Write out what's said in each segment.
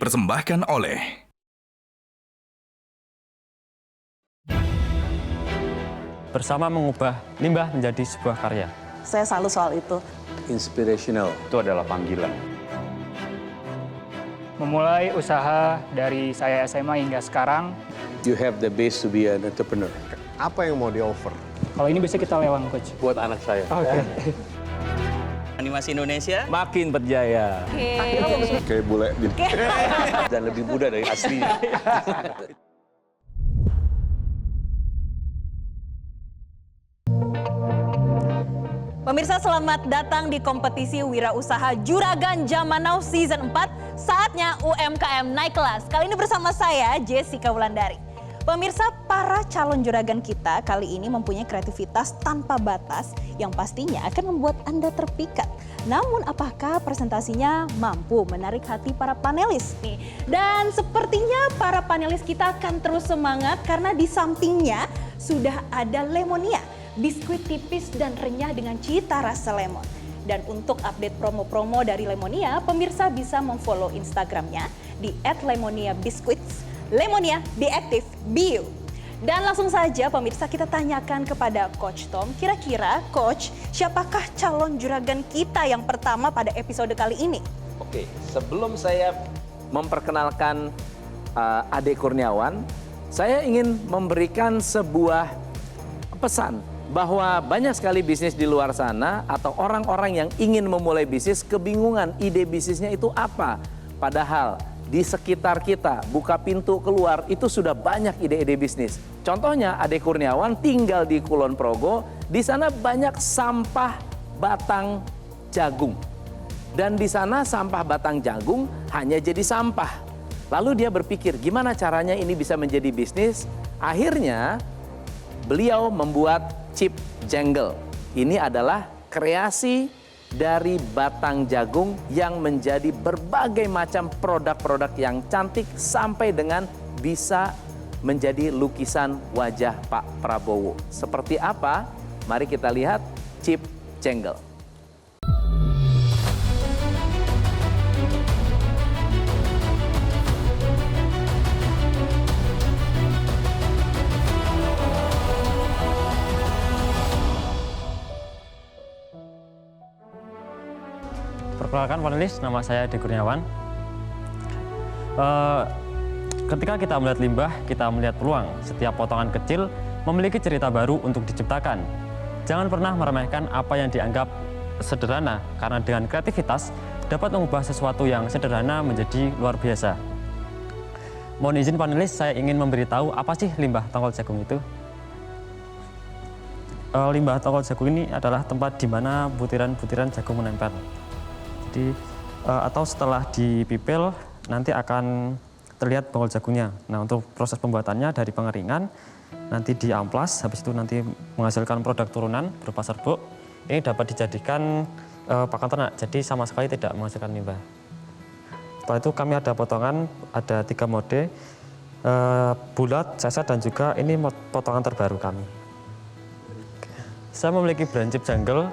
dipersembahkan oleh Bersama mengubah limbah menjadi sebuah karya. Saya selalu soal itu. Inspirational. Itu adalah panggilan. Memulai usaha dari saya SMA hingga sekarang. You have the base to be an entrepreneur. Apa yang mau di-offer? Kalau ini bisa kita lewang, Coach. Buat anak saya. Animasi Indonesia Makin berjaya. Kayak bule. Dan lebih muda dari aslinya. Pemirsa, selamat datang di kompetisi Wirausaha Juragan Zaman Now Season 4. Saatnya UMKM naik kelas. Kali ini bersama saya, Jessica Wulandari. Pemirsa, para calon juragan kita kali ini mempunyai kreativitas tanpa batas yang pastinya akan membuat Anda terpikat. Namun apakah presentasinya mampu menarik hati para panelis nih? Dan sepertinya para panelis kita akan terus semangat karena di sampingnya sudah ada Lemonia, biskuit tipis dan renyah dengan cita rasa lemon. Dan untuk update promo-promo dari Lemonia, pemirsa bisa memfollow Instagramnya di @lemoniabiscuits. Lemonia, be active, be you. Dan langsung saja pemirsa kita tanyakan kepada Coach Tom. Kira-kira Coach, siapakah calon juragan kita yang pertama pada episode kali ini? Oke, sebelum saya memperkenalkan Ade Kurniawan, saya ingin memberikan sebuah pesan bahwa banyak sekali bisnis di luar sana atau orang-orang yang ingin memulai bisnis kebingungan ide bisnisnya itu apa. Padahal di sekitar kita, buka pintu keluar itu sudah banyak ide-ide bisnis. Contohnya Ade Kurniawan tinggal di Kulon Progo, di sana banyak sampah batang jagung. Dan di sana sampah batang jagung hanya jadi sampah. Lalu dia berpikir gimana caranya ini bisa menjadi bisnis. Akhirnya beliau membuat chip jangle. Ini adalah kreasi dari batang jagung yang menjadi berbagai macam produk-produk yang cantik sampai dengan bisa menjadi lukisan wajah Pak Prabowo. Seperti apa? Mari kita lihat chip jangle. Perkenalkan panelis, nama saya Ade Kurniawan. Ketika kita melihat limbah, kita melihat peluang. Setiap potongan kecil memiliki cerita baru untuk diciptakan. Jangan pernah meremehkan apa yang dianggap sederhana, karena dengan kreativitas dapat mengubah sesuatu yang sederhana menjadi luar biasa. Mohon izin panelis, saya ingin memberitahu apa sih limbah tongkol jagung itu. Limbah tongkol jagung ini adalah tempat di mana butiran-butiran jagung menempel. Atau setelah dipipil nanti akan terlihat bongkol jagungnya. Nah, untuk proses pembuatannya dari pengeringan nanti diamplas, habis itu nanti menghasilkan produk turunan berupa serbuk. Ini dapat dijadikan pakan ternak, jadi sama sekali tidak menghasilkan limbah. Setelah itu kami ada potongan, ada 3 mode, bulat, ceset, dan juga ini potongan terbaru kami. Saya memiliki brand chip jangle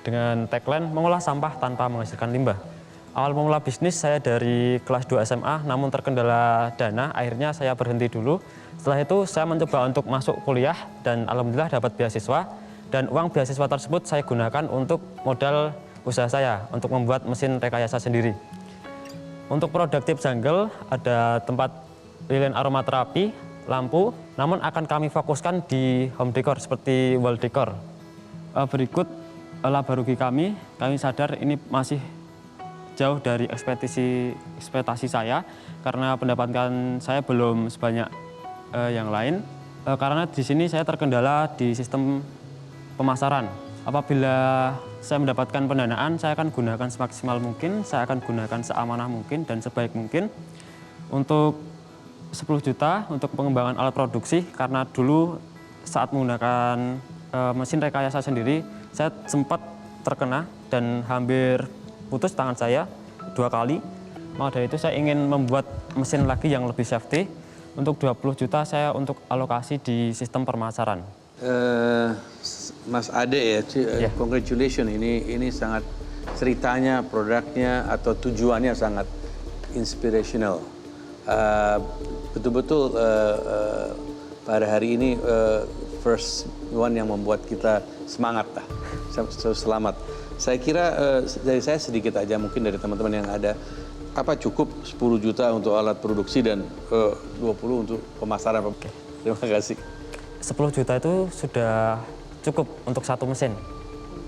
dengan tagline mengolah sampah tanpa menghasilkan limbah. Awal memula bisnis saya dari kelas 2 SMA, namun terkendala dana, akhirnya saya berhenti dulu. Setelah itu saya mencoba untuk masuk kuliah dan alhamdulillah dapat beasiswa. Dan uang beasiswa tersebut saya gunakan untuk modal usaha saya, untuk membuat mesin rekayasa sendiri. Untuk produk tip jangle ada tempat lilin aromaterapi, lampu, namun akan kami fokuskan di home decor seperti wall decor. Berikut laba rugi kami sadar ini masih jauh dari ekspektasi saya karena pendapatan saya belum sebanyak yang lain. Karena di sini saya terkendala di sistem pemasaran. Apabila saya mendapatkan pendanaan, saya akan gunakan semaksimal mungkin, saya akan gunakan seamanah mungkin dan sebaik mungkin. Untuk 10 juta untuk pengembangan alat produksi, karena dulu saat menggunakan mesin rekayasa sendiri, saya sempat terkena dan hampir putus tangan saya 2 kali. Maka dari itu saya ingin membuat mesin lagi yang lebih safety. Untuk 20 juta saya untuk alokasi di sistem pemasaran. Mas Ade ya, congratulations, ini sangat ceritanya, produknya atau tujuannya sangat inspirational. Betul-betul pada hari ini first one yang membuat kita semangat lah. Selamat. Saya kira dari saya sedikit aja, mungkin dari teman-teman yang ada, apa cukup 10 juta untuk alat produksi dan 20 untuk pemasaran. Terima kasih. 10 juta itu sudah cukup untuk satu mesin.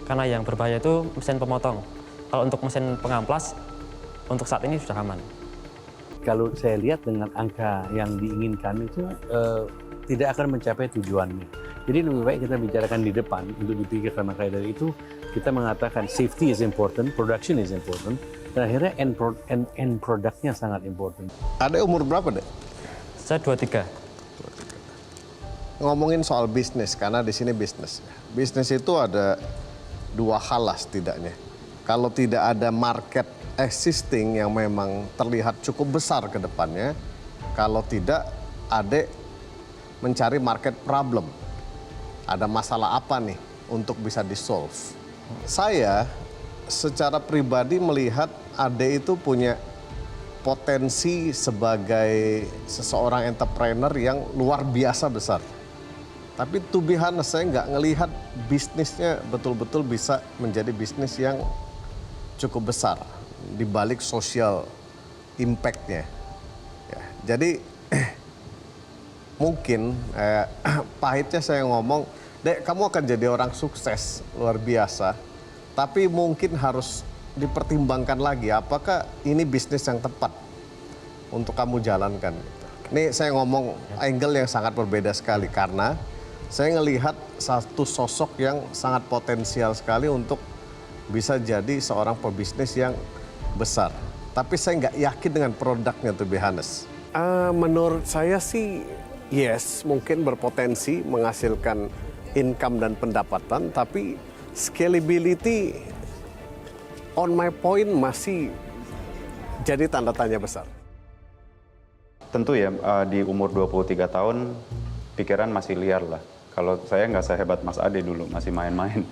Karena yang berbahaya itu mesin pemotong. Kalau untuk mesin pengamplas, untuk saat ini sudah aman. Kalau saya lihat dengan angka yang diinginkan itu tidak akan mencapai tujuannya. Jadi lebih baik kita bicarakan di depan untuk dipikirkan. Maka dari itu kita mengatakan safety is important, production is important, dan akhirnya end productnya sangat important. Ada umur berapa, Dek? Saya 23. Ngomongin soal bisnis, karena di sini bisnis. Bisnis itu ada dua hal lah setidaknya. Kalau tidak ada market existing yang memang terlihat cukup besar ke depannya, kalau tidak, Adek mencari market problem. Ada masalah apa nih untuk bisa di-solve? Saya secara pribadi melihat Ade itu punya potensi sebagai seseorang entrepreneur yang luar biasa besar. Tapi to be honest, saya nggak ngelihat bisnisnya betul-betul bisa menjadi bisnis yang cukup besar di balik social impact-nya. Ya, jadi mungkin pahitnya saya ngomong, Dek, kamu akan jadi orang sukses luar biasa, tapi mungkin harus dipertimbangkan lagi apakah ini bisnis yang tepat untuk kamu jalankan. Ini saya ngomong angle yang sangat berbeda sekali karena saya ngelihat satu sosok yang sangat potensial sekali untuk bisa jadi seorang pebisnis yang besar. Tapi saya nggak yakin dengan produknya, to be honest. Menurut saya sih yes, mungkin berpotensi menghasilkan income dan pendapatan, tapi scalability on my point masih jadi tanda tanya besar. Tentu ya, di umur 23 tahun pikiran masih liar lah. Kalau saya nggak sehebat Mas Ade dulu, masih main-main.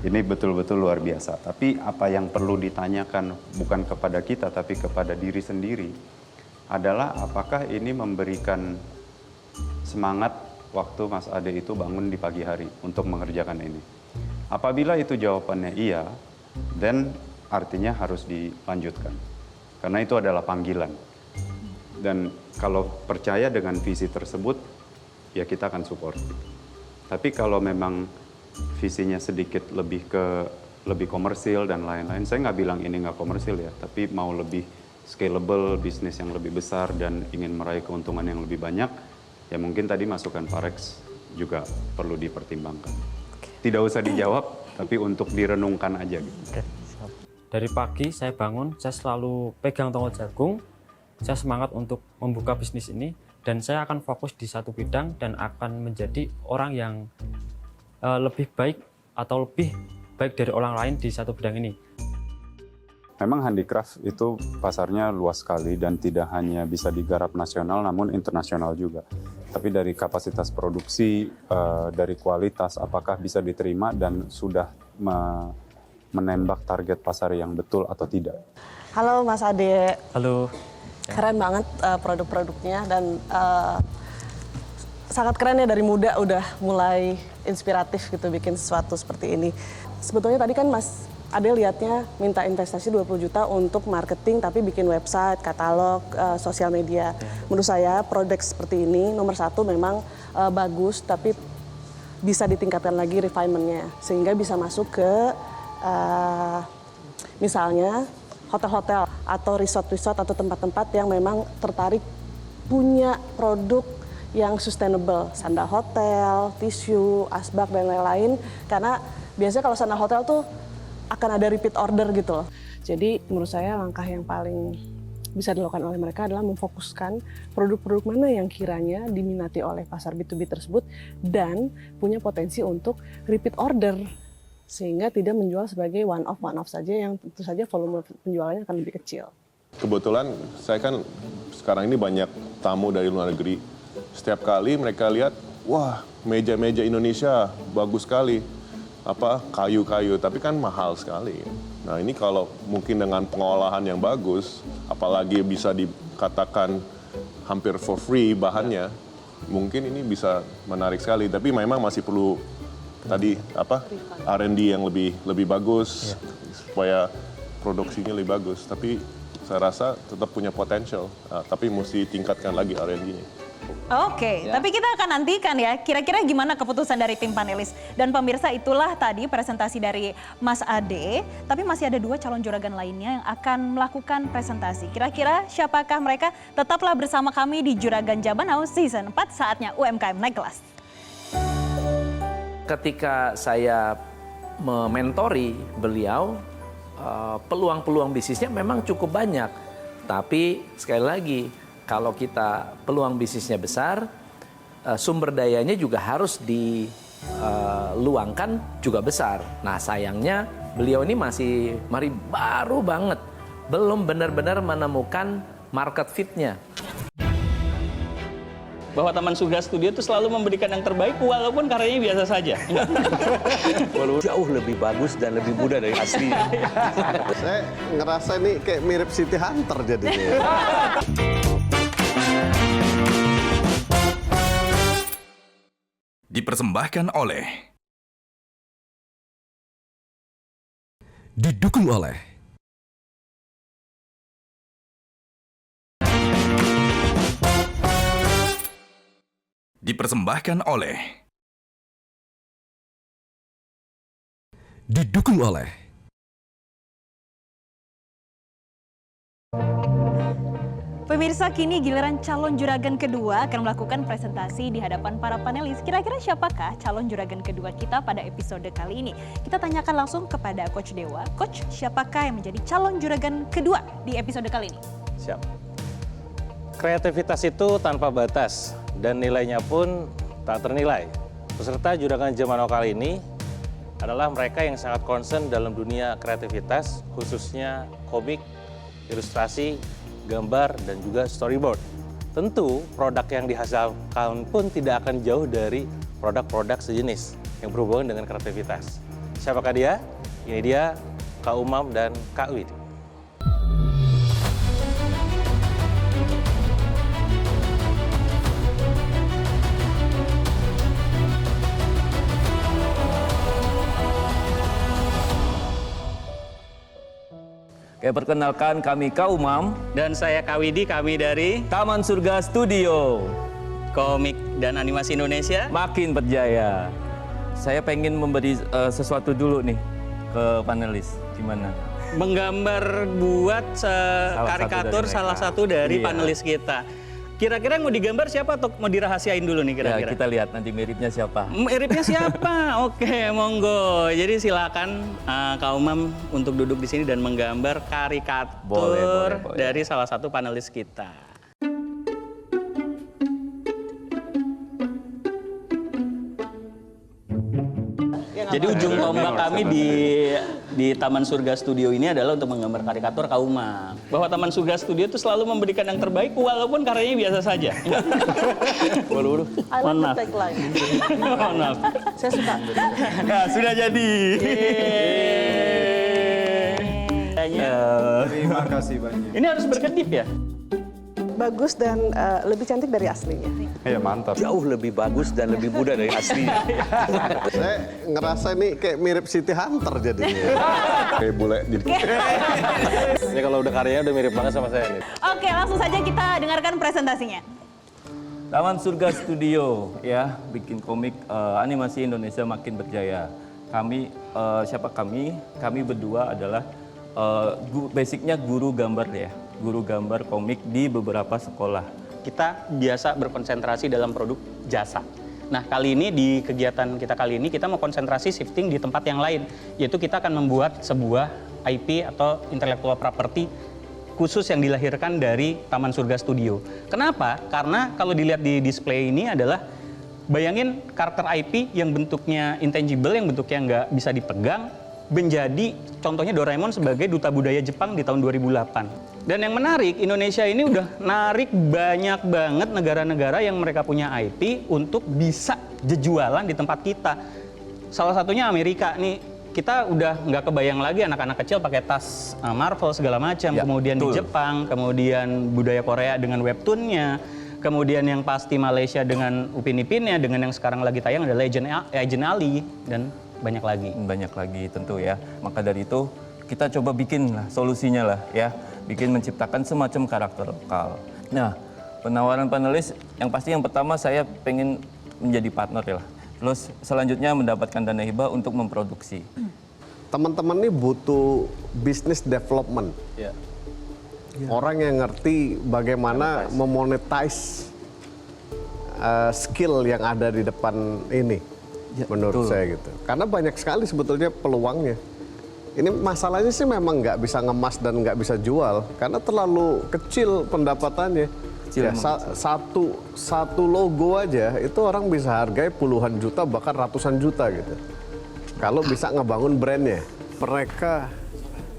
Ini betul-betul luar biasa. Tapi apa yang perlu ditanyakan bukan kepada kita, tapi kepada diri sendiri adalah apakah ini memberikan semangat waktu Mas Ade itu bangun di pagi hari untuk mengerjakan ini. Apabila itu jawabannya iya, then artinya harus dilanjutkan. Karena itu adalah panggilan. Dan kalau percaya dengan visi tersebut, ya kita akan support. Tapi kalau memang visinya sedikit lebih komersil dan lain-lain, saya nggak bilang ini nggak komersil ya, tapi mau lebih scalable, bisnis yang lebih besar dan ingin meraih keuntungan yang lebih banyak, ya mungkin tadi masukan Pak Rex juga perlu dipertimbangkan. Tidak usah dijawab, tapi untuk direnungkan aja gitu. Dari pagi saya bangun, saya selalu pegang tongkat jagung, saya semangat untuk membuka bisnis ini, dan saya akan fokus di satu bidang dan akan menjadi orang yang lebih baik atau lebih baik dari orang lain di satu bidang ini. Memang handicraft itu pasarnya luas sekali dan tidak hanya bisa digarap nasional namun internasional juga. Tapi dari kapasitas produksi, dari kualitas, apakah bisa diterima dan sudah menembak target pasar yang betul atau tidak. Halo Mas Ade. Halo. Keren banget produk-produknya dan sangat keren ya, dari muda udah mulai inspiratif gitu bikin sesuatu seperti ini. Sebetulnya tadi kan Mas Ade lihatnya minta investasi 20 juta untuk marketing tapi bikin website, katalog, sosial media. Menurut saya produk seperti ini nomor satu memang bagus tapi bisa ditingkatkan lagi refinement-nya sehingga bisa masuk ke misalnya hotel-hotel atau resort-resort atau tempat-tempat yang memang tertarik punya produk yang sustainable, sandal hotel, tisu, asbak dan lain-lain. Karena biasanya kalau sandal hotel tuh akan ada repeat order gitu loh. Jadi menurut saya langkah yang paling bisa dilakukan oleh mereka adalah memfokuskan produk-produk mana yang kiranya diminati oleh pasar B2B tersebut dan punya potensi untuk repeat order. Sehingga tidak menjual sebagai one-off saja yang tentu saja volume penjualannya akan lebih kecil. Kebetulan saya kan sekarang ini banyak tamu dari luar negeri. Setiap kali mereka lihat, wah meja-meja Indonesia bagus sekali. Kayu-kayu, tapi kan mahal sekali. Nah ini kalau mungkin dengan pengolahan yang bagus, apalagi bisa dikatakan hampir for free bahannya, mungkin ini bisa menarik sekali. Tapi memang masih perlu tadi R&D yang lebih bagus supaya produksinya lebih bagus. Tapi saya rasa tetap punya potensial, tapi mesti tingkatkan lagi R&D-nya. Oke, tapi kita akan nantikan ya kira-kira gimana keputusan dari tim panelis. Dan pemirsa, itulah tadi presentasi dari Mas Ade, tapi masih ada 2 calon juragan lainnya yang akan melakukan presentasi. Kira-kira siapakah mereka? Tetaplah bersama kami di Juragan Zaman Now Season 4, saatnya UMKM naik kelas. Ketika saya mementori beliau, peluang-peluang bisnisnya memang cukup banyak. Tapi sekali lagi, kalau kita peluang bisnisnya besar, sumber dayanya juga harus diluangkan juga besar. Nah sayangnya beliau ini masih baru banget, belum benar-benar menemukan market fit-nya. Bahwa Taman Surga Studio itu selalu memberikan yang terbaik walaupun karyanya biasa saja. Walaupun jauh lebih bagus dan lebih mudah dari aslinya. Saya ngerasa ini kayak mirip City Hunter jadinya. Dipersembahkan oleh, didukung oleh dipersembahkan oleh, didukung oleh Pemirsa, kini giliran calon juragan kedua akan melakukan presentasi di hadapan para panelis. Kira-kira siapakah calon juragan kedua kita pada episode kali ini? Kita tanyakan langsung kepada Coach Dewa. Coach, siapakah yang menjadi calon juragan kedua di episode kali ini? Siap. Kreativitas itu tanpa batas dan nilainya pun tak ternilai. Peserta Juragan Zaman Now kali ini adalah mereka yang sangat concern dalam dunia kreativitas, khususnya komik, ilustrasi, gambar, dan juga storyboard. Tentu produk yang dihasilkan pun tidak akan jauh dari produk-produk sejenis yang berhubungan dengan kreativitas. Siapakah dia? Ini dia Kak Umam dan Kak Widi. Oke, perkenalkan kami Kak Umam. Dan saya Kak Widi, kami dari Taman Surga Studio. Komik dan Animasi Indonesia. Makin berjaya. Saya pengen memberi sesuatu dulu nih ke panelis. Gimana? Menggambar buat karikatur salah satu dari panelis kita. Kira-kira yang mau digambar siapa atau mau dirahasiain dulu nih kira-kira? Ya, kita lihat nanti miripnya siapa. Miripnya siapa? Oke, monggo. Jadi silakan Kak Umam untuk duduk di sini dan menggambar karikatur boleh. Dari salah satu panelis kita. Jadi ujung tombak kami di Taman Surga Studio ini adalah untuk menggambar karikatur Kak Umam. Bahwa Taman Surga Studio itu selalu memberikan yang terbaik walaupun karyanya biasa saja. Waduh, mohon maaf. Mohon maaf. Saya suka. Nah, sudah jadi. Terima kasih banyak. Ini harus berkedip ya? Bagus dan lebih cantik dari aslinya. Iya, mantap. Jauh lebih bagus dan lebih mudah dari aslinya. Saya ngerasa ini kayak mirip City Hunter jadinya. Kayak bule. Ini kalau udah karyanya udah mirip banget sama saya nih. Oke, langsung saja kita dengarkan presentasinya. Taman Surga Studio ya, bikin komik animasi Indonesia makin berjaya. Kami siapa kami? Kami berdua adalah basicnya guru gambar ya. Guru gambar komik di beberapa sekolah. Kita biasa berkonsentrasi dalam produk jasa. Nah, kali ini di kegiatan kita kali ini kita mau konsentrasi shifting di tempat yang lain, yaitu kita akan membuat sebuah IP atau intellectual property khusus yang dilahirkan dari Taman Surga Studio. Kenapa? Karena kalau dilihat di display ini adalah bayangin karakter IP yang bentuknya intangible, yang bentuknya nggak bisa dipegang, menjadi contohnya Doraemon sebagai duta budaya Jepang di tahun 2008. Dan yang menarik, Indonesia ini udah narik banyak banget negara-negara yang mereka punya IP untuk bisa jejualan di tempat kita. Salah satunya Amerika nih. kita udah nggak kebayang lagi anak-anak kecil pakai tas Marvel segala macam, kemudian di Jepang, kemudian budaya Korea dengan webtoonnya, kemudian yang pasti Malaysia dengan Upin Ipinnya, dengan yang sekarang lagi tayang ada Agent Ali, dan banyak lagi. Banyak lagi tentu ya. Maka dari itu kita coba bikin lah solusinya lah ya, bikin menciptakan semacam karakter lokal. Nah, penawaran panelis yang pasti yang pertama saya pengen menjadi partner ya lah. Terus selanjutnya mendapatkan dana hibah untuk memproduksi. Teman-teman ini butuh business development. Orang yang ngerti bagaimana memonetize skill yang ada di depan ini, menurut saya gitu. Karena banyak sekali sebetulnya peluangnya. Ini masalahnya sih memang nggak bisa ngemas dan nggak bisa jual karena terlalu kecil pendapatannya. Ya, satu logo aja itu orang bisa hargai puluhan juta bahkan ratusan juta gitu. Kalau bisa ngebangun brandnya, mereka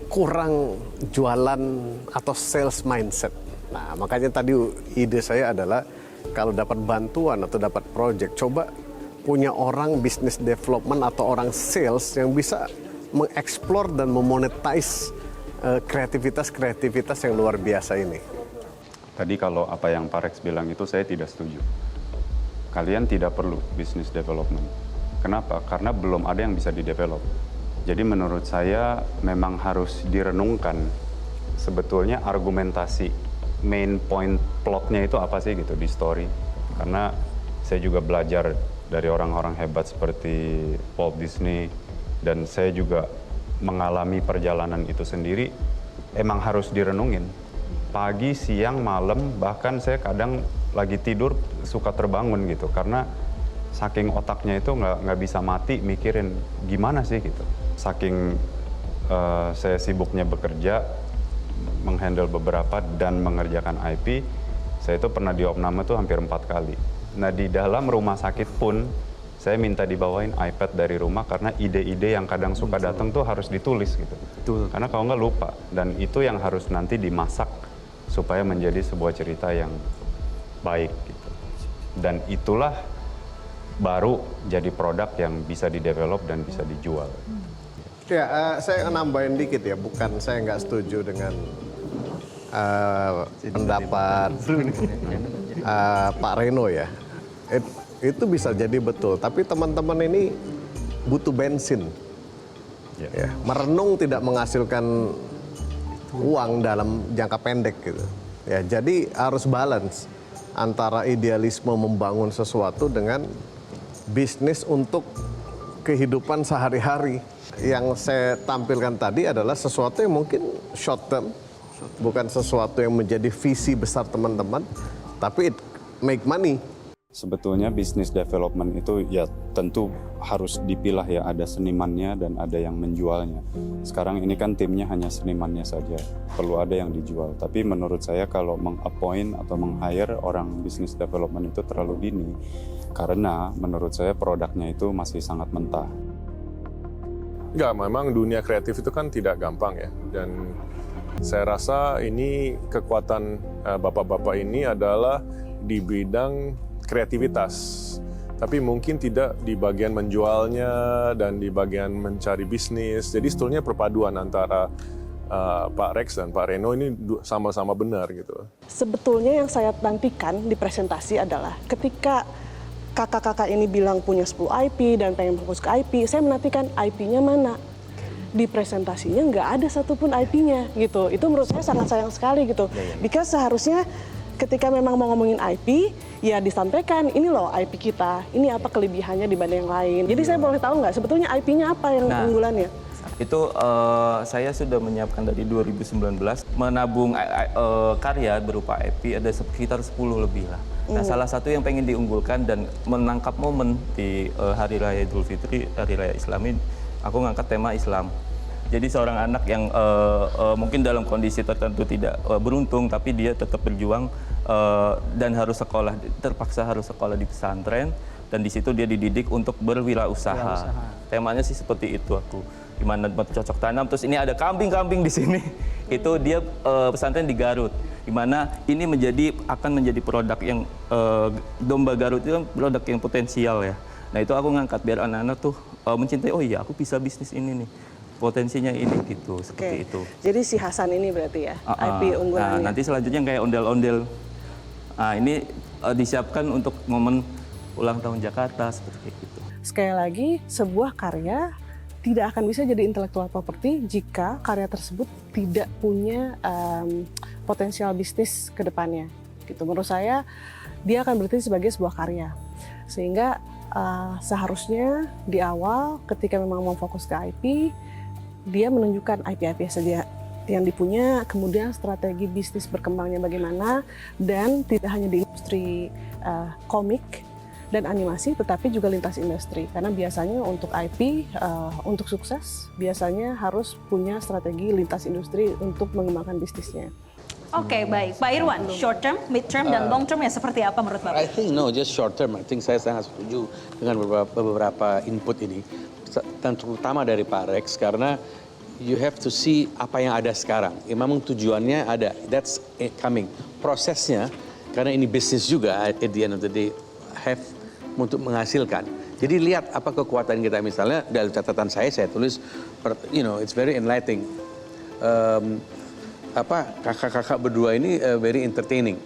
kurang jualan atau sales mindset. Nah, makanya tadi ide saya adalah kalau dapat bantuan atau dapat project, coba punya orang business development atau orang sales yang bisa mengeksplor dan memonetize kreativitas yang luar biasa ini. Tadi kalau apa yang Pak Rex bilang itu saya tidak setuju. Kalian tidak perlu business development. Kenapa? Karena belum ada yang bisa didevelop. Jadi menurut saya memang harus direnungkan sebetulnya argumentasi main point plotnya itu apa sih gitu di story. Karena saya juga belajar dari orang-orang hebat seperti Walt Disney dan saya juga mengalami perjalanan itu sendiri. Emang harus direnungin. Pagi, siang, malam, bahkan saya kadang lagi tidur suka terbangun gitu karena saking otaknya itu nggak bisa mati mikirin gimana sih gitu. Saking saya sibuknya bekerja, menghandle beberapa dan mengerjakan IP, saya itu pernah diopname tuh hampir 4 kali. Nah di dalam rumah sakit pun saya minta dibawain iPad dari rumah karena ide-ide yang kadang suka datang tuh harus ditulis gitu. Karena kalau nggak lupa dan itu yang harus nanti dimasak supaya menjadi sebuah cerita yang baik gitu. Dan itulah baru jadi produk yang bisa didevelop dan bisa dijual. Ya, saya nambahin dikit ya, bukan saya nggak setuju dengan pendapat Pak Reno ya. Itu bisa jadi betul, tapi teman-teman ini butuh bensin. Ya, merenung tidak menghasilkan uang dalam jangka pendek gitu. Ya, jadi harus balance antara idealisme membangun sesuatu dengan bisnis untuk kehidupan sehari-hari. Yang saya tampilkan tadi adalah sesuatu yang mungkin short term, bukan sesuatu yang menjadi visi besar teman-teman, tapi it make money. Sebetulnya bisnis development itu ya tentu harus dipilah ya, ada senimannya dan ada yang menjualnya. Sekarang ini kan timnya hanya senimannya saja, perlu ada yang dijual. Tapi menurut saya kalau meng-appoint atau meng-hire orang bisnis development itu terlalu dini. Karena menurut saya produknya itu masih sangat mentah. Enggak, memang dunia kreatif itu kan tidak gampang ya. Dan saya rasa ini kekuatan bapak-bapak ini adalah di bidang kreativitas, tapi mungkin tidak di bagian menjualnya dan di bagian mencari bisnis. Jadi sebetulnya perpaduan antara Pak Rex dan Pak Reno ini sama-sama benar gitu. Sebetulnya yang saya nantikan di presentasi adalah ketika kakak-kakak ini bilang punya 10 IP dan pengen fokus ke IP, saya menantikan IP-nya mana. Di presentasinya nggak ada satupun IP-nya gitu. Itu menurut saya sangat sayang sekali gitu. Because seharusnya ketika memang mau ngomongin IP, ya disampaikan ini loh IP kita, ini apa kelebihannya dibanding yang lain. Jadi saya boleh tahu nggak sebetulnya IP-nya apa yang unggulannya? Itu saya sudah menyiapkan dari 2019, menabung karya berupa IP ada sekitar 10 lebih lah. Nah salah satu yang pengen diunggulkan dan menangkap momen di Hari Raya Idul Fitri, Hari Raya Islami, aku ngangkat tema Islam. Jadi seorang anak yang mungkin dalam kondisi tertentu tidak beruntung, tapi dia tetap berjuang dan harus sekolah, terpaksa harus sekolah di pesantren, dan di situ dia dididik untuk berwirausaha. Temanya sih seperti itu aku, gimana cocok tanam. Terus ini ada kambing-kambing di sini. Itu dia pesantren di Garut, dimana ini akan menjadi produk yang domba Garut itu kan produk yang potensial ya. Nah itu aku ngangkat biar anak-anak tuh mencintai, oh iya aku bisa bisnis ini nih, potensinya ini gitu, seperti itu. Jadi si Hasan ini berarti ya, IP unggulannya. Nah nanti selanjutnya kayak ondel-ondel, nah ini disiapkan untuk momen ulang tahun Jakarta seperti itu. Sekali lagi, sebuah karya tidak akan bisa jadi intellectual property jika karya tersebut tidak punya potensial bisnis ke depannya. Gitu. Menurut saya, dia akan berarti sebagai sebuah karya. Sehingga seharusnya di awal ketika memang mau fokus ke IP, dia menunjukkan IP-IP saja yang dipunya, kemudian strategi bisnis berkembangnya bagaimana, dan tidak hanya di industri komik dan animasi, tetapi juga lintas industri. Karena biasanya untuk IP, untuk sukses, biasanya harus punya strategi lintas industri untuk mengembangkan bisnisnya. Oke, baik. Pak Irwan, short term, mid term, dan long term ya seperti apa menurut Bapak? I think no, just short term. I think saya sangat setuju dengan beberapa input ini, dan terutama dari Pak Rex, karena you have to see apa yang ada sekarang. Ya, memang tujuannya ada, that's coming. Prosesnya, karena ini bisnis juga, at the end of the day, have untuk menghasilkan. Jadi lihat apa kekuatan kita, misalnya dalam catatan saya tulis, it's very enlightening. Kakak-kakak berdua ini very entertaining.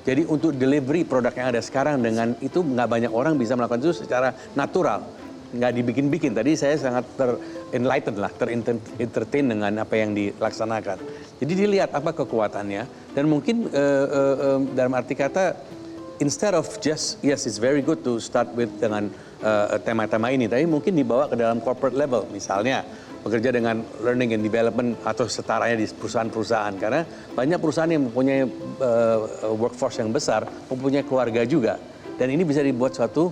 Jadi untuk delivery produk yang ada sekarang dengan itu nggak banyak orang bisa melakukan itu secara natural, nggak dibikin-bikin. Tadi saya sangat ter-enlightened lah, ter-entertain dengan apa yang dilaksanakan. Jadi dilihat apa kekuatannya, dan mungkin dalam arti kata, instead of just, yes it's very good to start with dengan tema-tema ini, tapi mungkin dibawa ke dalam corporate level, misalnya bekerja dengan learning and development atau setaranya di perusahaan-perusahaan, karena banyak perusahaan yang mempunyai workforce yang besar, mempunyai keluarga juga, dan ini bisa dibuat suatu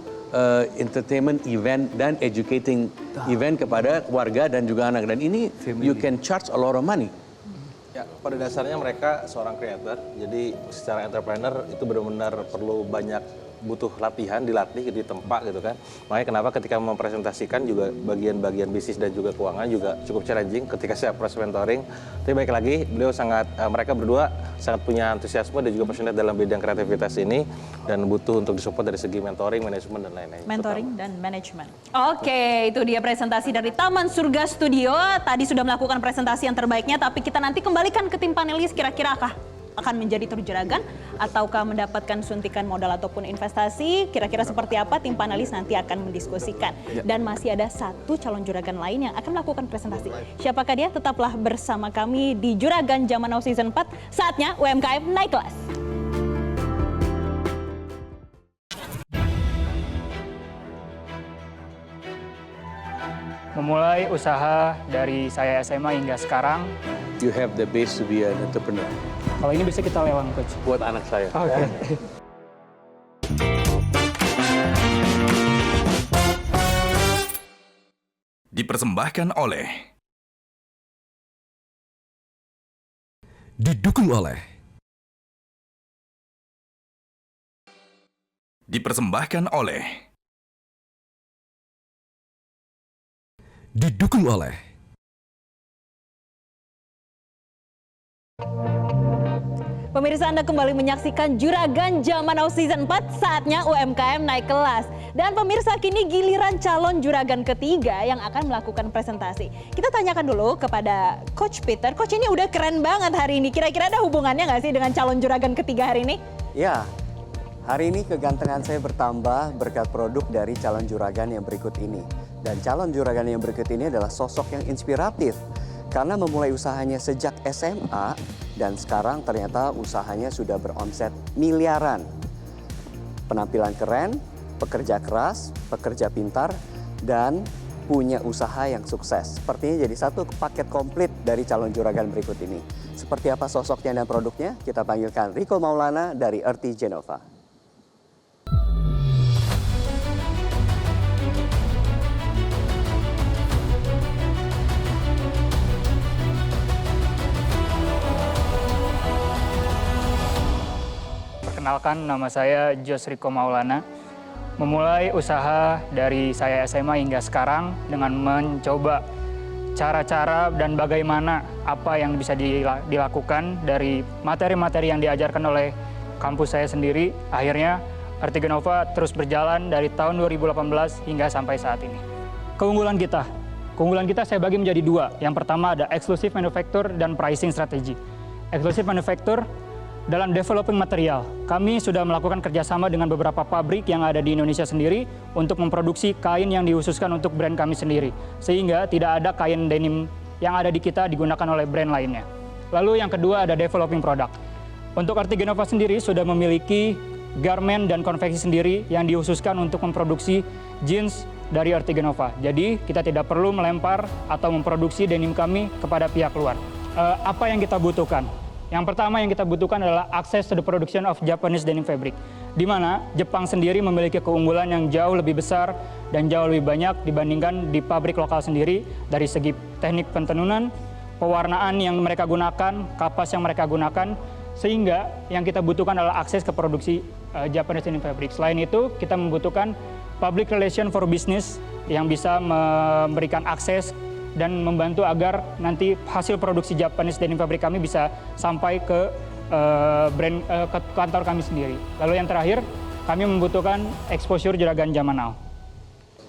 entertainment event dan educating event kepada warga dan juga anak, dan ini you can charge a lot of money. Ya, pada dasarnya mereka seorang creator, jadi secara entrepreneur itu benar-benar perlu banyak butuh latihan, dilatih, ditempa gitu kan. Makanya kenapa ketika mempresentasikan juga bagian-bagian bisnis dan juga keuangan juga cukup challenging ketika saya proses mentoring. Tapi baik lagi, beliau mereka berdua sangat punya antusiasme dan juga passionate dalam bidang kreativitas ini, dan butuh untuk disupport dari segi mentoring, manajemen, dan lain-lain. Mentoring dan manajemen. Oke, itu dia presentasi dari Taman Surga Studio. Tadi sudah melakukan presentasi yang terbaiknya, tapi kita nanti kembalikan ke tim panelis, kira-kira akan menjadi terjuragan ataukah mendapatkan suntikan modal ataupun investasi, kira-kira seperti apa tim panelis nanti akan mendiskusikan. Dan masih ada satu calon juragan lain yang akan melakukan presentasi. Siapakah dia? Tetaplah bersama kami di Juragan Zaman Now Season 4. Saatnya UMKM naik kelas. Memulai usaha dari saya SMA hingga sekarang. You have the base to be an entrepreneur. Kalau ini bisa kita lelang, Coach. Buat anak saya. Oke. Dipersembahkan oleh, didukung oleh, dipersembahkan oleh, didukung oleh. Pemirsa, Anda kembali menyaksikan Juragan Zaman Now Season 4, saatnya UMKM naik kelas. Dan pemirsa, kini giliran calon juragan ketiga yang akan melakukan presentasi. Kita tanyakan dulu kepada Coach Peter. Coach, ini udah keren banget hari ini. Kira-kira ada hubungannya nggak sih dengan calon juragan ketiga hari ini? Ya, hari ini kegantengan saya bertambah berkat produk dari calon juragan yang berikut ini. Dan calon juragan yang berikut ini adalah sosok yang inspiratif. Karena memulai usahanya sejak SMA dan sekarang ternyata usahanya sudah beromset miliaran. Penampilan keren, pekerja keras, pekerja pintar, dan punya usaha yang sukses. Sepertinya jadi satu paket komplit dari calon juragan berikut ini. Seperti apa sosoknya dan produknya? Kita panggilkan Rico Maulana dari Earthy Genova. Perkenalkan, nama saya Jos Rico Maulana. Memulai usaha dari saya SMA hingga sekarang dengan mencoba cara-cara dan bagaimana apa yang bisa dilakukan dari materi-materi yang diajarkan oleh kampus saya sendiri. Akhirnya Artigenova terus berjalan dari tahun 2018 hingga sampai saat ini. Keunggulan kita saya bagi menjadi dua. Yang pertama ada exclusive manufacture dan pricing strategy. Exclusive manufacture dalam developing material. Kami sudah melakukan kerjasama dengan beberapa pabrik yang ada di Indonesia sendiri untuk memproduksi kain yang dihususkan untuk brand kami sendiri. Sehingga tidak ada kain denim yang ada di kita digunakan oleh brand lainnya. Lalu yang kedua ada developing product. Untuk Artigenova sendiri sudah memiliki garment dan konveksi sendiri yang dihususkan untuk memproduksi jeans dari Artigenova. Jadi kita tidak perlu melempar atau memproduksi denim kami kepada pihak luar. Apa yang kita butuhkan? Yang pertama yang kita butuhkan adalah access to the production of Japanese denim fabric, di mana Jepang sendiri memiliki keunggulan yang jauh lebih besar dan jauh lebih banyak dibandingkan di pabrik lokal sendiri dari segi teknik pentenunan, pewarnaan yang mereka gunakan, kapas yang mereka gunakan, sehingga yang kita butuhkan adalah akses ke produksi Japanese denim fabric. Selain itu, kita membutuhkan public relation for business yang bisa memberikan akses dan membantu agar nanti hasil produksi Japanese denim fabric kami bisa sampai ke ke kantor kami sendiri. Lalu yang terakhir, kami membutuhkan exposure juragan zaman now.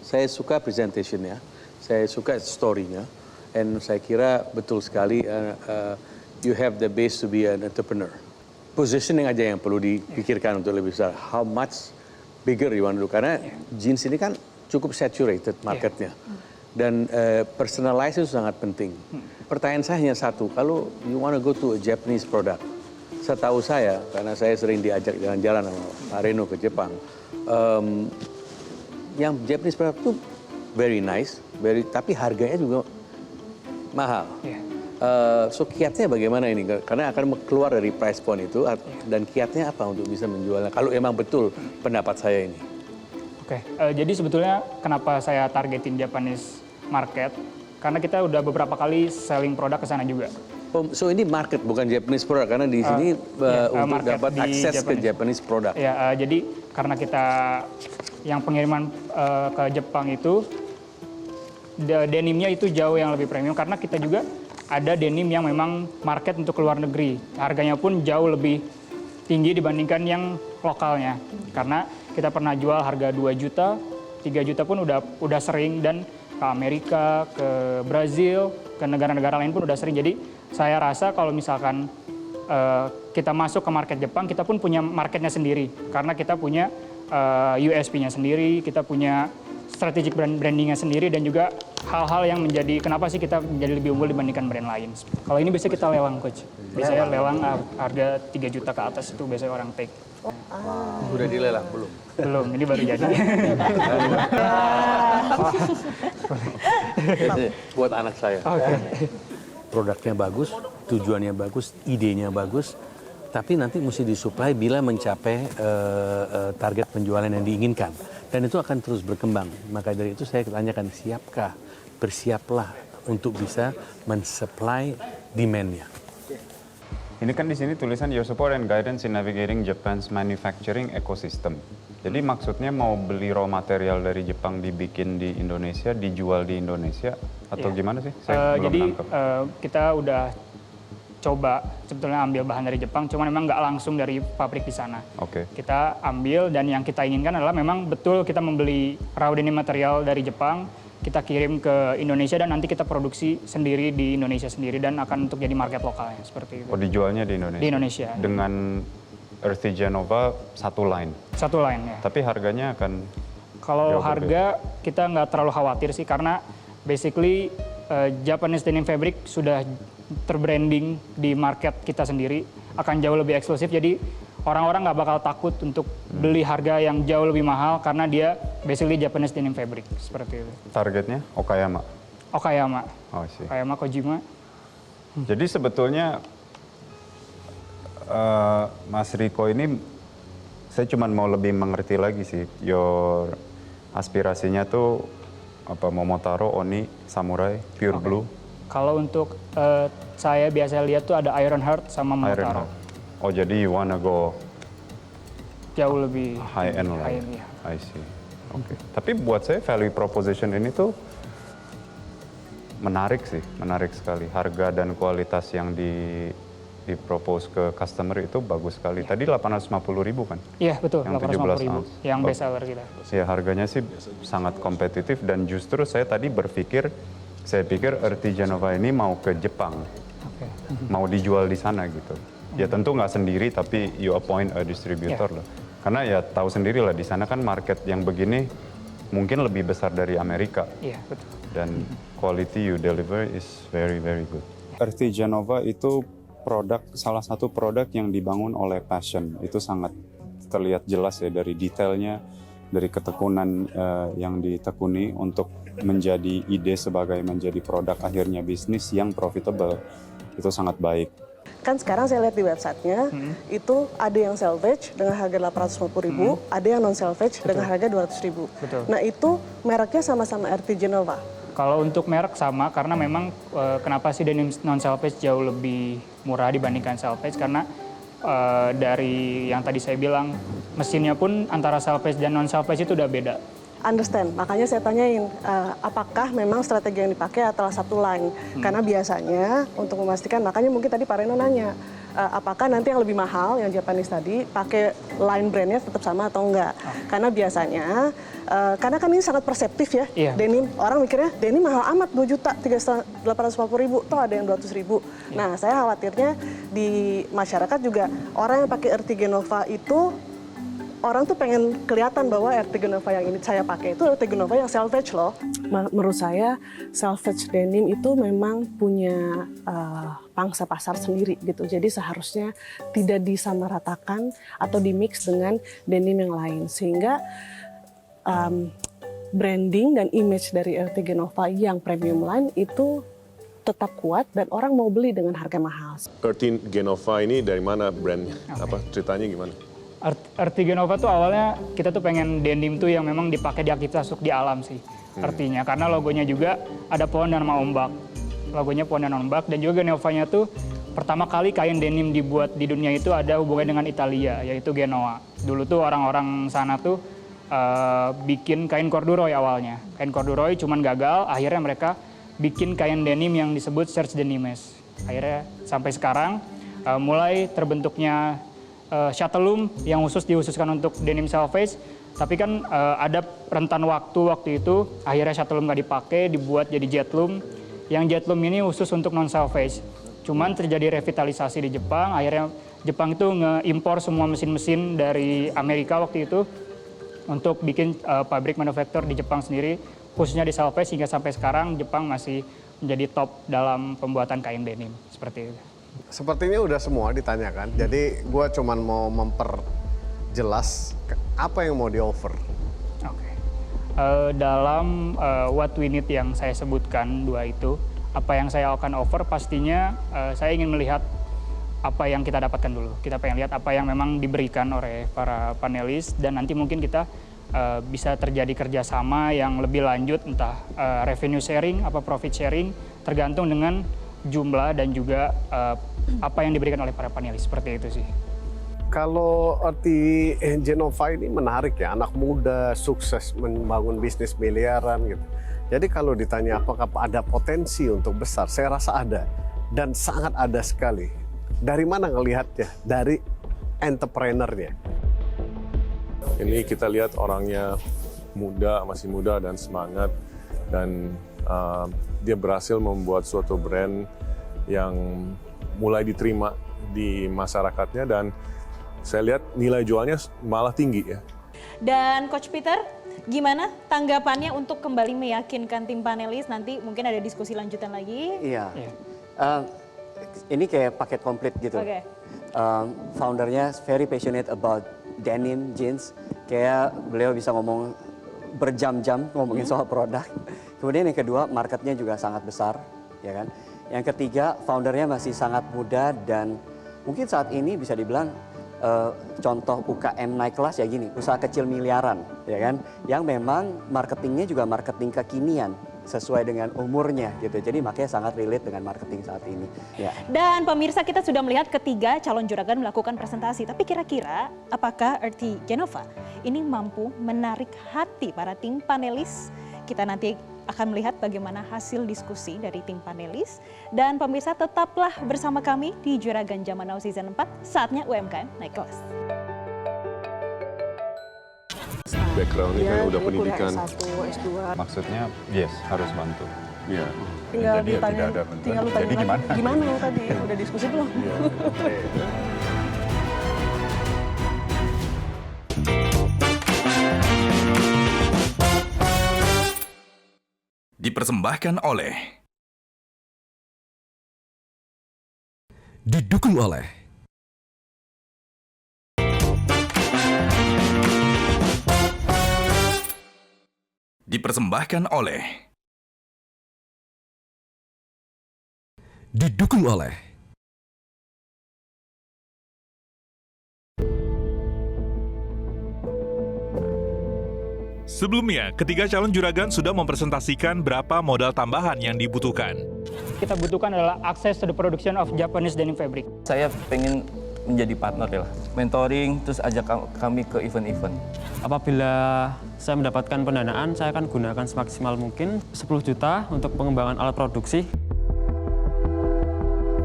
Saya suka presentationnya, saya suka story-nya, dan saya kira betul sekali you have the base to be an entrepreneur. Positioning aja yang perlu dipikirkan untuk lebih besar. How much bigger you want to do? Karena jeans ini kan cukup saturated marketnya. Dan personalize itu sangat penting. Pertanyaan saya hanya satu, kalau you want to go to a Japanese product, setahu saya, karena saya sering diajak jalan-jalan sama Pak Reno ke Jepang, yang Japanese product itu very nice, tapi harganya juga mahal. So kiatnya bagaimana ini? Karena akan keluar dari price point itu, dan kiatnya apa untuk bisa menjualnya? Kalau emang betul pendapat saya ini. Oke, jadi sebetulnya kenapa saya targetin Japanese market? Karena kita udah beberapa kali selling produk ke sana juga. So ini market bukan Japanese product, karena di sini untuk dapat akses ke Japanese product. Ya, jadi karena kita yang pengiriman ke Jepang itu denimnya itu jauh yang lebih premium, karena kita juga ada denim yang memang market untuk luar negeri. Harganya pun jauh lebih tinggi dibandingkan yang lokalnya. Karena kita pernah jual harga 2 juta, 3 juta pun udah sering, dan ke Amerika, ke Brazil, ke negara-negara lain pun udah sering. Jadi saya rasa kalau misalkan kita masuk ke market Jepang, kita pun punya marketnya sendiri. Karena kita punya USP-nya sendiri, kita punya strategic brandingnya sendiri, dan juga hal-hal yang menjadi kenapa sih kita menjadi lebih unggul dibandingkan brand lain. Kalau ini biasanya kita lelang, Coach. Biasanya lelang harga 3 juta ke atas itu biasanya orang take. Udah dilelang belum? Belum, ini baru jadi. Buat anak saya. Produknya bagus, tujuannya bagus, idenya bagus, tapi nanti mesti disuplai bila mencapai target penjualan yang diinginkan. Dan itu akan terus berkembang. Maka dari itu saya tanyakan, siapkah, bersiaplah untuk bisa mensupply demand-nya. Ini kan di sini tulisan your support and guidance in navigating Japan's manufacturing ecosystem. Jadi maksudnya mau beli raw material dari Jepang dibikin di Indonesia, dijual di Indonesia, atau gimana sih? Saya belum jadi nangkep. kita udah coba sebetulnya ambil bahan dari Jepang, cuman memang nggak langsung dari pabrik di sana. Kita ambil, dan yang kita inginkan adalah memang betul kita membeli raw denim material dari Jepang, kita kirim ke Indonesia, dan nanti kita produksi sendiri di Indonesia sendiri, dan akan untuk jadi market lokalnya seperti itu. Oh, dijualnya di Indonesia? Di Indonesia. Dengan Artigenova satu line? Satu line, ya. Tapi harganya akan? Kalau harga kita nggak terlalu khawatir sih, karena basically Japanese denim fabric sudah terbranding di market kita sendiri, akan jauh lebih eksklusif, jadi orang-orang nggak bakal takut untuk beli harga yang jauh lebih mahal karena dia basically Japanese denim fabric, seperti itu. Targetnya Okayama? Okayama. Oh, sih. Okayama, Kojima. Jadi sebetulnya Mas Riko ini, saya cuma mau lebih mengerti lagi sih, your aspirasinya tuh apa, Momotaro, Oni, Samurai, Pure Blue. Kalau untuk saya biasa lihat tuh ada Ironheart sama Momotaro. Oh, jadi you wanna go jauh lebih high end lah. Ya. I see. Oke. Tapi buat saya value proposition ini tuh menarik sih, menarik sekali. Harga dan kualitas yang di propose ke customer itu bagus sekali. Tadi 850.000 kan? Iya betul, Yang 850.000 ounce. yang best seller kita. Ya harganya sih sangat kompetitif dan justru saya tadi saya pikir Earthy Genova ini mau ke Jepang, mau dijual di sana gitu. Ya tentu nggak sendiri tapi you appoint a distributor lah. Karena ya tahu sendiri lah di sana kan market yang begini mungkin lebih besar dari Amerika. Iya betul. Dan quality you deliver is very very good. Earthy Genova itu salah satu produk yang dibangun oleh passion. Itu sangat terlihat jelas ya dari detailnya, dari ketekunan yang ditekuni untuk menjadi ide sebagai menjadi produk akhirnya bisnis yang profitable. Itu sangat baik. Kan sekarang saya lihat di websitenya, itu ada yang salvage dengan harga 850.000, ada yang non salvage dengan harga 200.000. Betul. Nah itu mereknya sama-sama Earthy Genova. Kalau untuk merek sama, karena memang kenapa sih denim non salvage jauh lebih murah dibandingkan salvage, karena dari yang tadi saya bilang, mesinnya pun antara salvage dan non salvage itu udah beda. Understand, makanya saya tanyain apakah memang strategi yang dipakai adalah satu line. Karena biasanya untuk memastikan, makanya mungkin tadi Pak Reno nanya, apakah nanti yang lebih mahal, yang Japanese tadi, pakai line brandnya tetap sama atau enggak. Karena biasanya, karena kan ini sangat perseptif ya, denim. Orang mikirnya, denim mahal amat, 2 juta, 850.000, toh ada yang 200.000. Nah, saya khawatirnya di masyarakat juga, orang yang pakai Earthy Genova itu, orang tuh pengen kelihatan bahwa Earthy Genova yang ini saya pakai itu Earthy Genova yang salvage loh. Menurut saya salvage denim itu memang punya pangsa pasar sendiri gitu. Jadi seharusnya tidak disamaratakan atau dimix dengan denim yang lain. Sehingga branding dan image dari Earthy Genova yang premium line itu tetap kuat dan orang mau beli dengan harga mahal. Earthy Genova ini dari mana brandnya? Apa ceritanya gimana? Earthy Genova tuh awalnya kita tuh pengen denim tuh yang memang dipakai di aktivitas di alam sih. Artinya karena logonya juga ada pohon dan ombak. Logonya pohon dan ombak dan juga Genovanya tuh pertama kali kain denim dibuat di dunia itu ada hubungannya dengan Italia yaitu Genoa. Dulu tuh orang-orang sana tuh bikin kain corduroy awalnya. Kain corduroy cuman gagal, akhirnya mereka bikin kain denim yang disebut serge denimes. Akhirnya sampai sekarang mulai terbentuknya Shuttle-loom yang dihususkan untuk denim salvage, tapi kan ada rentan waktu itu akhirnya Shuttle-loom nggak dipakai, dibuat jadi Jet-loom. Yang Jet-loom ini khusus untuk non salvage. Cuman terjadi revitalisasi di Jepang, akhirnya Jepang itu nge-impor semua mesin-mesin dari Amerika waktu itu untuk bikin pabrik manufaktur di Jepang sendiri, khususnya di salvage, hingga sampai sekarang Jepang masih menjadi top dalam pembuatan kain denim seperti itu. Sepertinya udah semua ditanyakan, jadi gue cuman mau memperjelas apa yang mau di-offer. Oke. Dalam what we need yang saya sebutkan dua itu, apa yang saya akan offer pastinya saya ingin melihat apa yang kita dapatkan dulu. Kita pengen lihat apa yang memang diberikan oleh para panelis dan nanti mungkin kita bisa terjadi kerjasama yang lebih lanjut, entah revenue sharing, apa profit sharing, tergantung dengan jumlah dan juga apa yang diberikan oleh para panelis, seperti itu sih. Kalau Earthy Genova ini menarik ya, anak muda sukses membangun bisnis miliaran gitu. Jadi kalau ditanya apakah ada potensi untuk besar, saya rasa ada dan sangat ada sekali. Dari mana ngelihatnya? Dari entrepreneurnya. Ini kita lihat orangnya muda, masih muda dan semangat dan dia berhasil membuat suatu brand yang mulai diterima di masyarakatnya dan saya lihat nilai jualnya malah tinggi ya. Dan Coach Peter, gimana tanggapannya untuk kembali meyakinkan tim panelis? Nanti mungkin ada diskusi lanjutan lagi. Iya. Ini kayak paket komplit gitu. Oke. Foundernya very passionate about denim, jeans. Kayak beliau bisa ngomong berjam-jam ngomongin soal produk. Kemudian yang kedua, marketnya juga sangat besar, ya kan. Yang ketiga, foundernya masih sangat muda dan mungkin saat ini bisa dibilang contoh UKM naik kelas ya gini, usaha kecil miliaran, ya kan. Yang memang marketingnya juga marketing kekinian sesuai dengan umurnya gitu. Jadi makanya sangat relate dengan marketing saat ini. Ya. Dan pemirsa, kita sudah melihat ketiga calon juragan melakukan presentasi. Tapi kira-kira apakah Earthy Genova ini mampu menarik hati para tim panelis kita nanti akan melihat bagaimana hasil diskusi dari tim panelis. Dan pemirsa tetaplah bersama kami di Juragan Zaman Now Season 4, saatnya UMKM naik kelas. Background-nya kan udah pendidikan. S1, S2. Maksudnya, yes, harus bantu. Iya. Tinggal Jadi ya ditanya, tidak ada bantuan. tinggal lu tanya Jadi lagi, gimana? gimana tadi? Udah diskusi belum? Dipersembahkan oleh Didukung oleh Dipersembahkan oleh Didukung oleh Sebelumnya, ketiga calon juragan sudah mempresentasikan berapa modal tambahan yang dibutuhkan. Kita butuhkan adalah akses to the production of Japanese denim fabric. Saya pengen menjadi partner ya lah, mentoring, terus ajak kami ke event-event. Apabila saya mendapatkan pendanaan, saya akan gunakan semaksimal mungkin 10 juta untuk pengembangan alat produksi.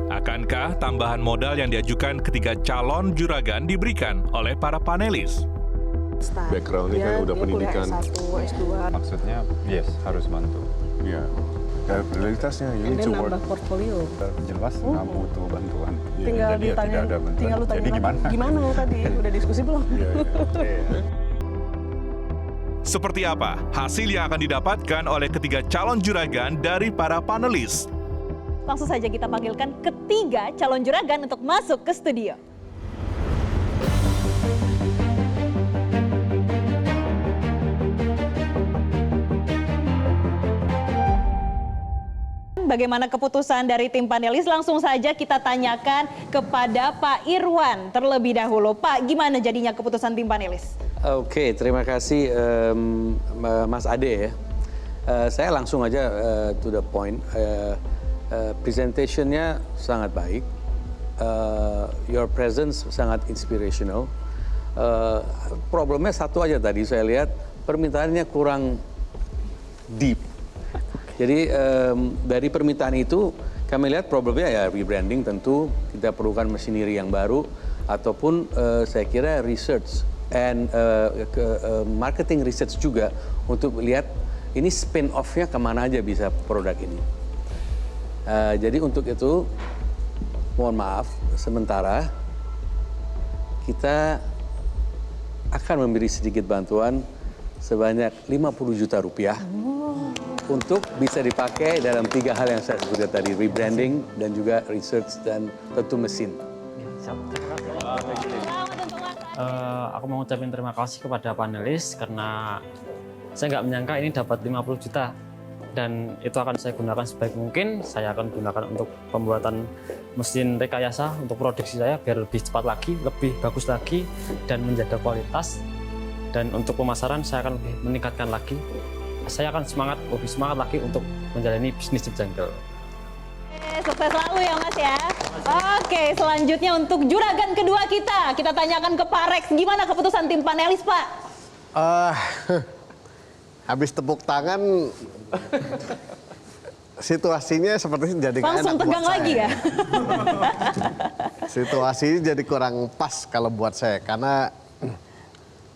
Akankah tambahan modal yang diajukan ketiga calon juragan diberikan oleh para panelis? Background-nya kan udah pendidikan. S1, S2. Maksudnya, yes, harus bantu. Iya. Prioritasnya, you need to work. Nambah portfolio. Jelas nggak butuh bantuan. Tinggal Jadi ya ditanya, tidak ada bantuan. tinggal lu tanya Jadi lagi, gimana? gimana tadi? Udah diskusi belum? Seperti apa hasil yang akan didapatkan oleh ketiga calon juragan dari para panelis? Langsung saja kita panggilkan ketiga calon juragan untuk masuk ke studio. Bagaimana keputusan dari tim panelis? Langsung saja kita tanyakan kepada Pak Irwan terlebih dahulu. Pak, gimana jadinya keputusan tim panelis? Oke, terima kasih Mas Ade ya. Saya langsung aja to the point. Presentationnya sangat baik. Your presence sangat inspirational. Problemnya satu aja tadi saya lihat, permintaannya kurang deep. Jadi dari permintaan itu kami lihat problemnya ya rebranding, tentu kita perlukan machinery yang baru ataupun saya kira research and marketing research juga untuk lihat ini spin off-nya kemana aja bisa produk ini. Jadi untuk itu mohon maaf sementara kita akan memberi sedikit bantuan sebanyak 50 juta rupiah. Untuk bisa dipakai dalam 3 hal yang saya sebutkan tadi, rebranding dan juga research dan tentu mesin. Aku mau ngucapin terima kasih kepada panelis karena saya nggak menyangka ini dapat 50 juta dan itu akan saya gunakan sebaik mungkin. Saya akan gunakan untuk pembuatan mesin rekayasa untuk produksi saya biar lebih cepat lagi, lebih bagus lagi dan menjaga kualitas. Dan untuk pemasaran saya akan lebih meningkatkan lagi. Saya akan lebih semangat lagi untuk menjalani bisnis Jeep Jungle. Sukses selalu ya Mas ya. Oke, selanjutnya untuk juragan kedua kita tanyakan ke Pak Rex, gimana keputusan tim panelis Pak? Habis tepuk tangan, situasinya sepertinya jadi nggak enak langsung tegang buat lagi saya. ya? Situasinya jadi kurang pas kalau buat saya, karena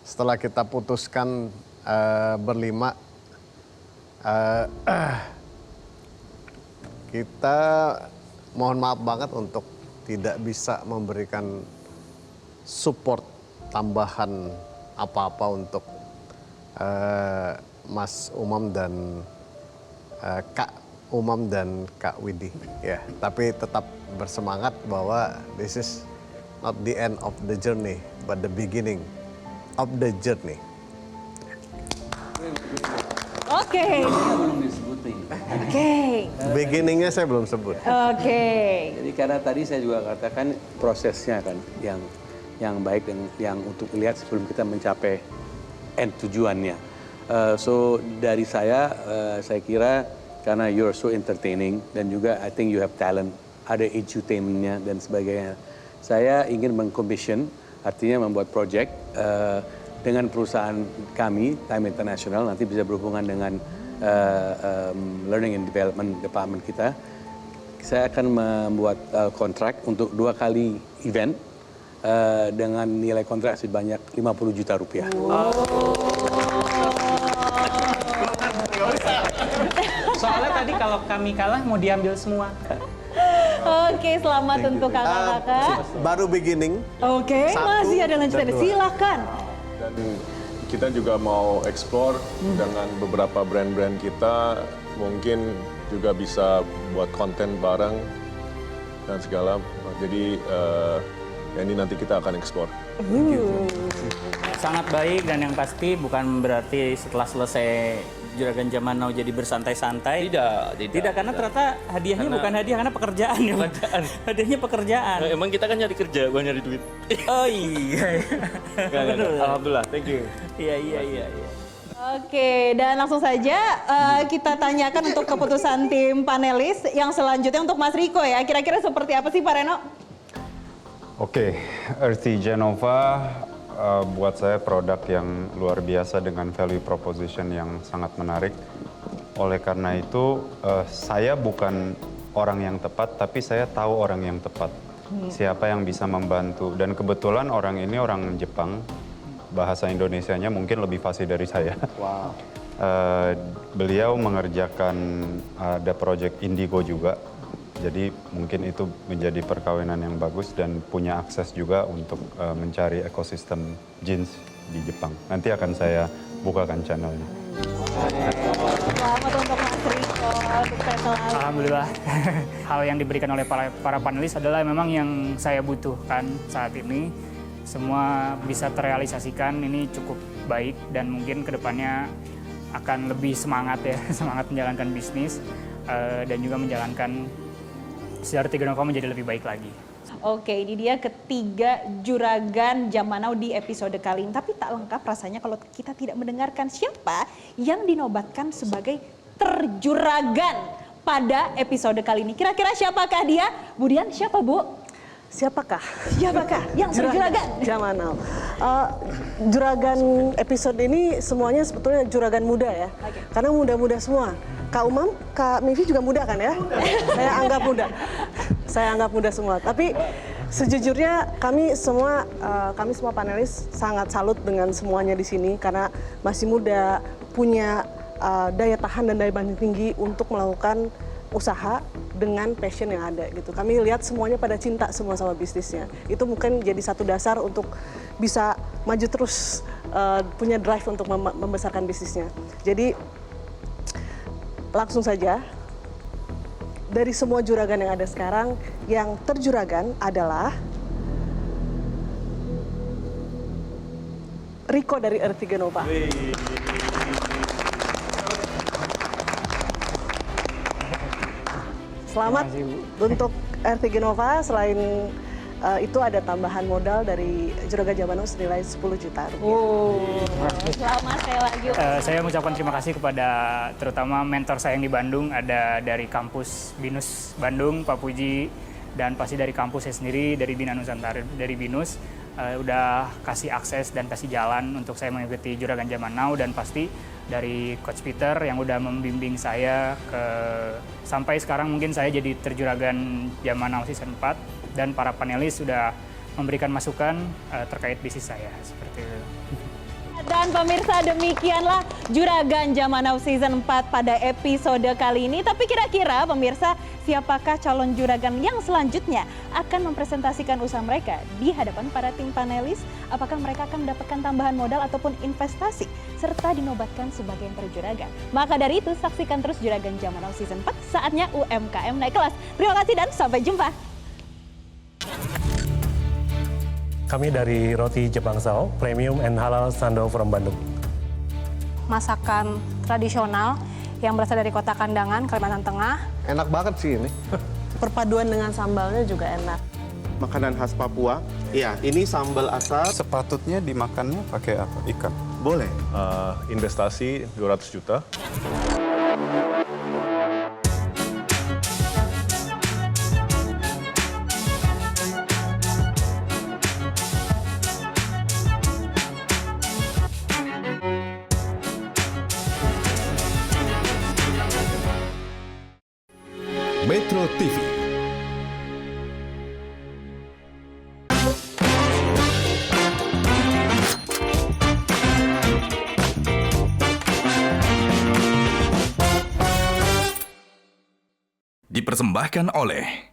setelah kita putuskan berlima, kita mohon maaf banget untuk tidak bisa memberikan support tambahan apa-apa untuk Mas Umam dan Kak Umam dan Kak Widi. Ya, tapi tetap bersemangat bahwa this is not the end of the journey, but the beginning of the journey. Oke. Beginningnya saya belum sebut. Oke. Jadi karena tadi saya juga katakan prosesnya kan yang baik dan yang untuk lihat sebelum kita mencapai end tujuannya. So dari saya kira karena you're so entertaining dan juga I think you have talent, ada edutainmentnya dan sebagainya. Saya ingin mengcommission, artinya membuat project dengan perusahaan kami, Time International, nanti bisa berhubungan dengan Learning and Development Department kita, saya akan membuat kontrak untuk 2 kali event dengan nilai kontrak sebanyak 50 juta rupiah. Soalnya tadi kalau kami kalah mau diambil semua. Oke, selamat untuk kakak-kakak. Baru beginning. Oke, masih ada lanjutannya. Silakan. Dan kita juga mau explore dengan beberapa brand-brand kita, mungkin juga bisa buat konten bareng dan segala. Jadi ya ini nanti kita akan explore. Sangat baik, dan yang pasti bukan berarti setelah selesai Juragan Zaman Now jadi bersantai-santai. Tidak, karena ternyata hadiahnya bukan hadiah, karena pekerjaan ya. Hadiahnya pekerjaan. Emang kita kan nyari kerja, bukan nyari duit. Oh iya. Alhamdulillah, thank you. Iya. Oke, dan langsung saja kita tanyakan untuk keputusan tim panelis yang selanjutnya untuk Mas Riko ya. Kira-kira seperti apa sih Pak Reno? Oke, Earthy Genova buat saya produk yang luar biasa dengan value proposition yang sangat menarik. Oleh karena itu, saya bukan orang yang tepat, tapi saya tahu orang yang tepat. Siapa yang bisa membantu. Dan kebetulan orang ini orang Jepang, bahasa Indonesianya mungkin lebih fasih dari saya. Wow. Beliau mengerjakan ada proyek Indigo juga. Jadi mungkin itu menjadi perkawinan yang bagus dan punya akses juga untuk mencari ekosistem jeans di Jepang. Nanti akan saya bukakan channelnya. Selamat untuk Mas Riko, sukses selalu. Alhamdulillah, hal yang diberikan oleh para panelis adalah memang yang saya butuhkan saat ini. Semua bisa terrealisasikan, ini cukup baik dan mungkin kedepannya akan lebih semangat ya, semangat menjalankan bisnis dan juga menjalankan Siar Tiga Nova menjadi lebih baik lagi. Oke, ini dia ketiga Juragan Zaman Now di episode kali ini. Tapi tak lengkap rasanya kalau kita tidak mendengarkan siapa yang dinobatkan sebagai terjuragan pada episode kali ini. Kira-kira siapakah dia? Bu Dian, siapa Bu? Siapakah yang terjuragan? Zaman Now. Juragan episode ini semuanya sebetulnya juragan muda ya. Karena muda-muda semua. Kak Umam, Kak Mivi juga muda kan ya? Saya anggap muda. Saya anggap muda semua. Tapi sejujurnya kami semua panelis sangat salut dengan semuanya di sini karena masih muda, punya daya tahan dan daya banting tinggi untuk melakukan usaha dengan passion yang ada gitu. Kami lihat semuanya pada cinta semua sama bisnisnya. Itu mungkin jadi satu dasar untuk bisa maju terus, punya drive untuk membesarkan bisnisnya. Jadi langsung saja, dari semua juragan yang ada sekarang, yang terjuragan adalah Riko dari Earthy Genova. Selamat untuk Earthy Genova. Selain itu ada tambahan modal dari Juragan Zaman Now senilai 10 juta rupiah. Selamat sekali lagi. Saya mengucapkan terima kasih kepada terutama mentor saya yang di Bandung, ada dari kampus BINUS Bandung, Pak Puji, dan pasti dari kampus saya sendiri, dari Bina Nusantara, dari BINUS, udah kasih akses dan kasih jalan untuk saya mengikuti Juragan Zaman Now, dan pasti dari Coach Peter yang udah membimbing saya sampai sekarang mungkin saya jadi terjuragan Zaman Now Season 4. Dan para panelis sudah memberikan masukan terkait bisnis saya, seperti itu. Dan pemirsa, demikianlah Juragan Zaman Now Season 4 pada episode kali ini. Tapi kira-kira pemirsa, siapakah calon juragan yang selanjutnya akan mempresentasikan usaha mereka di hadapan para tim panelis? Apakah mereka akan mendapatkan tambahan modal ataupun investasi serta dinobatkan sebagai terjuragan? Maka dari itu, saksikan terus Juragan Zaman Now Season 4, saatnya UMKM naik kelas. Terima kasih dan sampai jumpa. Kami dari Roti Jepang Sao, Premium and Halal Sandow from Bandung. Masakan tradisional yang berasal dari Kota Kandangan, Kalimantan Tengah. Enak banget sih ini. Perpaduan dengan sambalnya juga enak. Makanan khas Papua. Iya, ini sambal asap. Sepatutnya dimakannya pakai apa? Ikan? Boleh. Investasi 200 juta. Metro TV. Dipersembahkan oleh